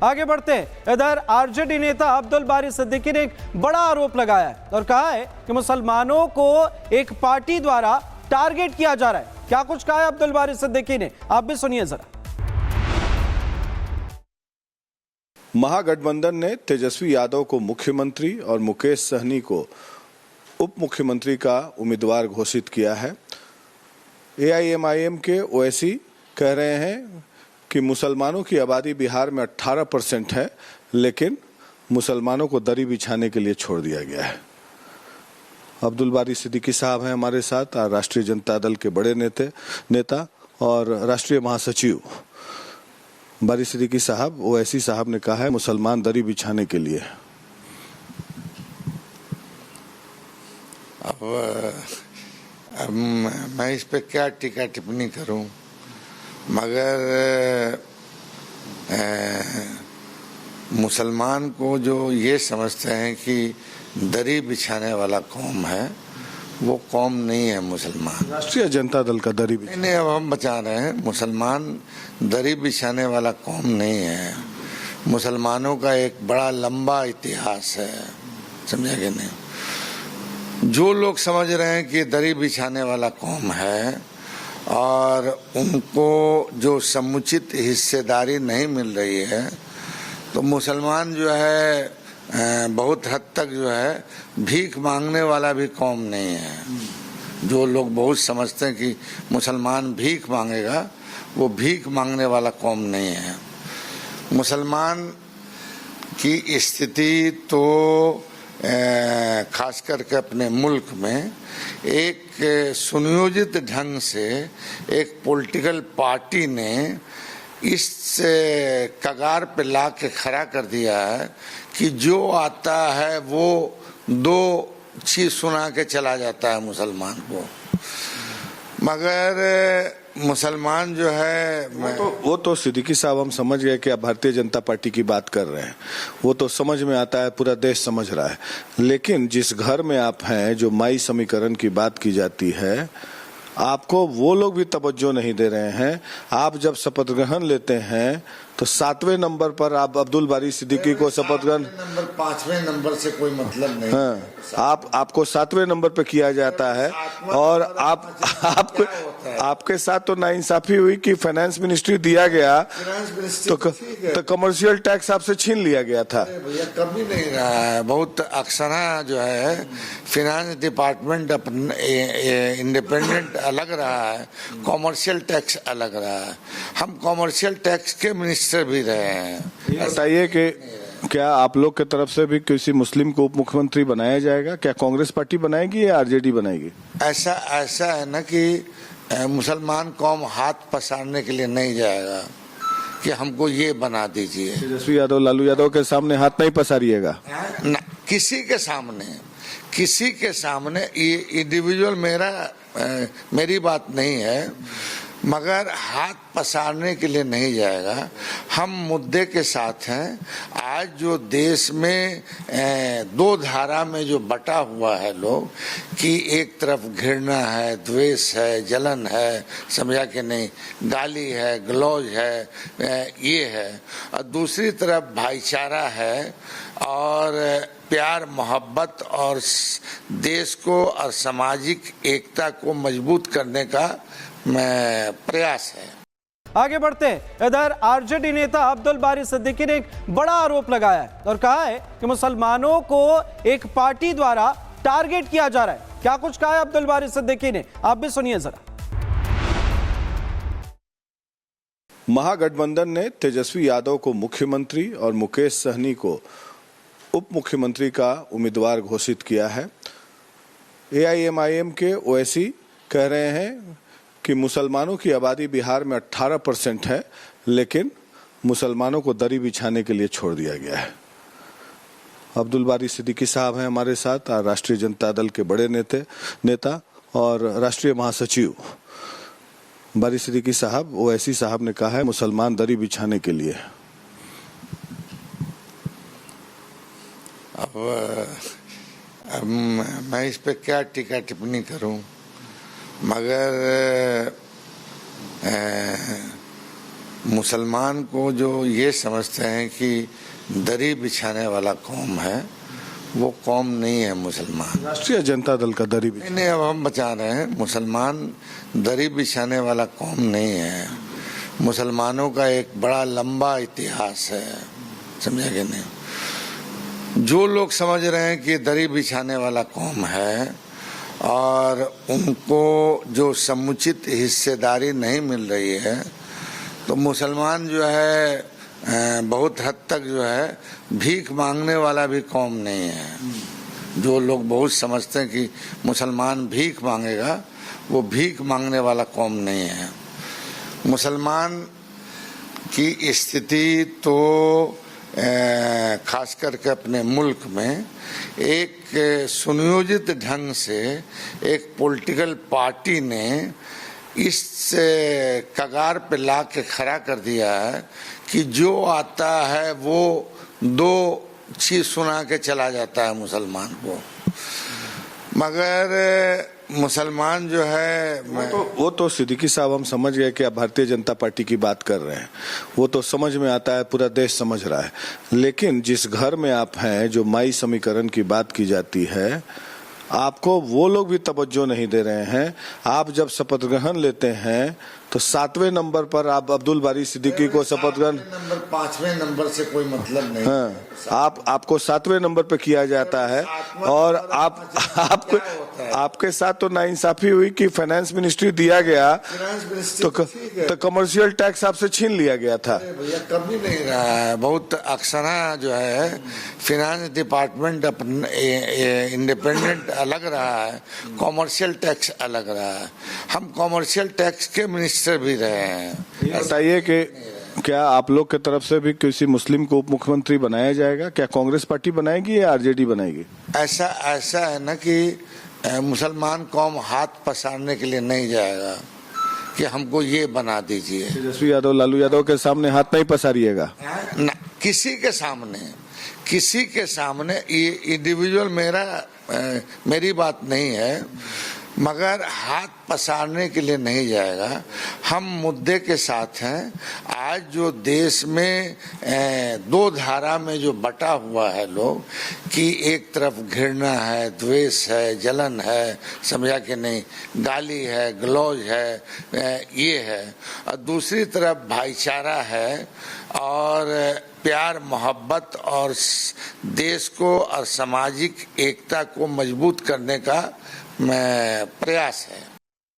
आगे बढ़ते हैं। इधर आरजेडी नेता अब्दुल बारी सिद्दीकी ने एक बड़ा आरोप लगाया है और कहा है कि मुसलमानों को एक पार्टी द्वारा टारगेट किया जा रहा है। क्या कुछ कहा है अब्दुल बारी सिद्दीकी ने, आप भी सुनिए जरा। महागठबंधन ने तेजस्वी यादव को मुख्यमंत्री और मुकेश सहनी को उप मुख्यमंत्री का उम्मीदवार घोषित किया है। एआईएमआईएम के ओवैसी कह रहे हैं कि मुसलमानों की आबादी बिहार में 18% है, लेकिन मुसलमानों को दरी बिछाने के लिए छोड़ दिया गया है। अब्दुल बारी सिद्दीकी साहब हैं हमारे साथ, राष्ट्रीय जनता दल के बड़े नेता और राष्ट्रीय महासचिव बारी सिद्दीकी साहब, ओवैसी साहब ने कहा है मुसलमान दरी बिछाने के लिए। अब मैं इस पे क्या टीका टिप्पणी करूं, मगर मुसलमान को जो ये समझते हैं कि दरी बिछाने वाला कौम है, वो कौम नहीं है मुसलमान। राष्ट्रीय जनता दल का दरी नहीं, अब हम बचा रहे हैं, मुसलमान दरी बिछाने वाला कौम नहीं है। मुसलमानों का एक बड़ा लंबा इतिहास है, समझा कि नहीं। जो लोग समझ रहे हैं कि दरी बिछाने वाला कौम है और उनको जो समुचित हिस्सेदारी नहीं मिल रही है, तो मुसलमान जो है बहुत हद तक जो है भीख मांगने वाला भी कौम नहीं है। जो लोग बहुत समझते हैं कि मुसलमान भीख मांगेगा, वो भीख मांगने वाला कौम नहीं है। मुसलमान की स्थिति तो खास करके अपने मुल्क में एक सुनियोजित ढंग से एक पॉलिटिकल पार्टी ने इस कगार पे ला के खड़ा कर दिया है कि जो आता है वो दो चीज सुना के चला जाता है मुसलमान को। मगर मुसलमान जो है वो तो सिद्दीकी साहब हम समझ गए कि आप भारतीय जनता पार्टी की बात कर रहे हैं, वो तो समझ में आता है, पूरा देश समझ रहा है। लेकिन जिस घर में आप हैं, जो माई समीकरण की बात की जाती है, आपको वो लोग भी तवज्जो नहीं दे रहे हैं। आप जब शपथ ग्रहण लेते हैं तो 7वें नंबर पर आप अब्दुल बारी सिद्दीकी को शपथ ग्रहण, नंबर 5वें नंबर से कोई मतलब नहीं। हाँ, आपको 7वें नंबर पे किया जाता है और आपके साथ तो नाइंसाफी हुई कि फाइनेंस मिनिस्ट्री दिया गया तो कमर्शियल टैक्स आपसे छीन लिया गया था। भैया कभी नहीं रहा है, बहुत अक्सर जो है फाइनेंस डिपार्टमेंट इंडिपेंडेंट अलग रहा है, कमर्शियल टैक्स अलग रहा है। हम कमर्शियल टैक्स के मिनिस्टर भी रहे हैं। बताइए कि क्या आप लोग की तरफ से भी किसी मुस्लिम को उप मुख्यमंत्री बनाया जाएगा? क्या कांग्रेस पार्टी बनाएगी या आरजेडी बनाएगी? ऐसा है ना कि मुसलमान कौम हाथ पसारने के लिए नहीं जाएगा कि हमको ये बना दीजिए। तेजस्वी यादव, लालू यादव के सामने हाथ नहीं पसारिएगा ना, किसी के सामने ये इंडिविजुअल मेरी बात नहीं है, मगर हाथ पसारने के लिए नहीं जाएगा। हम मुद्दे के साथ हैं। आज जो देश में दो धारा में जो बटा हुआ है लोग, कि एक तरफ घृणा है, द्वेष है, जलन है, समझा कि नहीं, गाली है, गलौज है, ये है, और दूसरी तरफ भाईचारा है और प्यार मोहब्बत और देश को और सामाजिक एकता को मजबूत करने का प्रयास है। आगे बढ़ते हैं। इधर आरजेडी नेता अब्दुल बारी सिद्दीकी ने एक बड़ा आरोप लगाया है और कहा है कि मुसलमानों को एक पार्टी द्वारा टारगेट किया जा रहा है। क्या कुछ कहा है अब्दुल बारी सिद्दीकी ने, आप भी सुनिए जरा। महागठबंधन ने तेजस्वी यादव को मुख्यमंत्री और मुकेश सहनी को उप मुख्यमंत्री का उम्मीदवार घोषित किया है। एआईएमआईएम के ओवैसी कह रहे हैं कि मुसलमानों की आबादी बिहार में 18% है, लेकिन मुसलमानों को दरी बिछाने के लिए छोड़ दिया गया है। अब्दुल बारी सिद्दीकी साहब हैं हमारे साथ, राष्ट्रीय जनता दल के बड़े नेता और राष्ट्रीय महासचिव बारी सिद्दीकी साहब, ओवैसी साहब ने कहा है मुसलमान दरी बिछाने के लिए। अब मैं इस पे क्या टीका टिप्पणी करूं, मगर मुसलमान को जो ये समझते हैं कि दरी बिछाने वाला कौम है, वो कौम नहीं है मुसलमान। राष्ट्रीय जनता दल का दरी भी नहीं, अब हम बचा रहे हैं, मुसलमान दरी बिछाने वाला कौम नहीं है। मुसलमानों का एक बड़ा लंबा इतिहास है, समझा कि नहीं। जो लोग समझ रहे हैं कि दरी बिछाने वाला कौम है और उनको जो समुचित हिस्सेदारी नहीं मिल रही है, तो मुसलमान जो है बहुत हद तक जो है भीख मांगने वाला भी कौम नहीं है। जो लोग बहुत समझते हैं कि मुसलमान भीख मांगेगा, वो भीख मांगने वाला कौम नहीं है। मुसलमान की स्थिति तो खास करके अपने मुल्क में एक सुनियोजित ढंग से एक पॉलिटिकल पार्टी ने इस कगार पे ला के खड़ा कर दिया है कि जो आता है वो दो चीज सुना के चला जाता है मुसलमान को। मगर मुसलमान जो है वो तो सिद्दीकी साहब हम समझ गए कि आप भारतीय जनता पार्टी की बात कर रहे हैं, वो तो समझ में आता है, पूरा देश समझ रहा है। लेकिन जिस घर में आप हैं, जो माई समीकरण की बात की जाती है, आपको वो लोग भी तवज्जो नहीं दे रहे हैं। आप जब शपथ ग्रहण लेते हैं तो 7वें नंबर पर आप अब्दुल बारी सिद्दीकी को शपथ ग्रहण, नंबर 5वें नंबर से कोई मतलब नहीं। हाँ, आपको 7वें नंबर पे किया जाता है और आपके साथ तो नाइंसाफी हुई कि फाइनेंस मिनिस्ट्री दिया गया तो कमर्शियल टैक्स आपसे छीन लिया गया था। भैया कभी नहीं रहा है, बहुत अक्सर जो है फिनेंस डिपार्टमेंट इंडिपेंडेंट अलग रहा है, कॉमर्शियल टैक्स अलग रहा है। हम कॉमर्शियल टैक्स के मिनिस्टर भी रहे हैं। बताइए कि क्या आप लोग की तरफ से भी किसी मुस्लिम को उप मुख्यमंत्री बनाया जाएगा? क्या कांग्रेस पार्टी बनाएगी या आरजेडी बनाएगी? ऐसा है ना कि मुसलमान कौम हाथ पसारने के लिए नहीं जाएगा कि हमको ये बना दीजिए। तेजस्वी यादव, लालू यादव के सामने हाथ नहीं पसारिएगा ना, किसी के सामने ये इंडिविजुअल मेरी बात नहीं है, मगर हाथ पसारने के लिए नहीं जाएगा। हम मुद्दे के साथ हैं। आज जो देश में दो धारा में जो बटा हुआ है लोग कि एक तरफ घृणा है, द्वेष है, जलन है, समझा कि नहीं, गाली है, गलौज है, ये है, और दूसरी तरफ भाईचारा है और प्यार मोहब्बत और देश को और सामाजिक एकता को मजबूत करने का प्रयास है।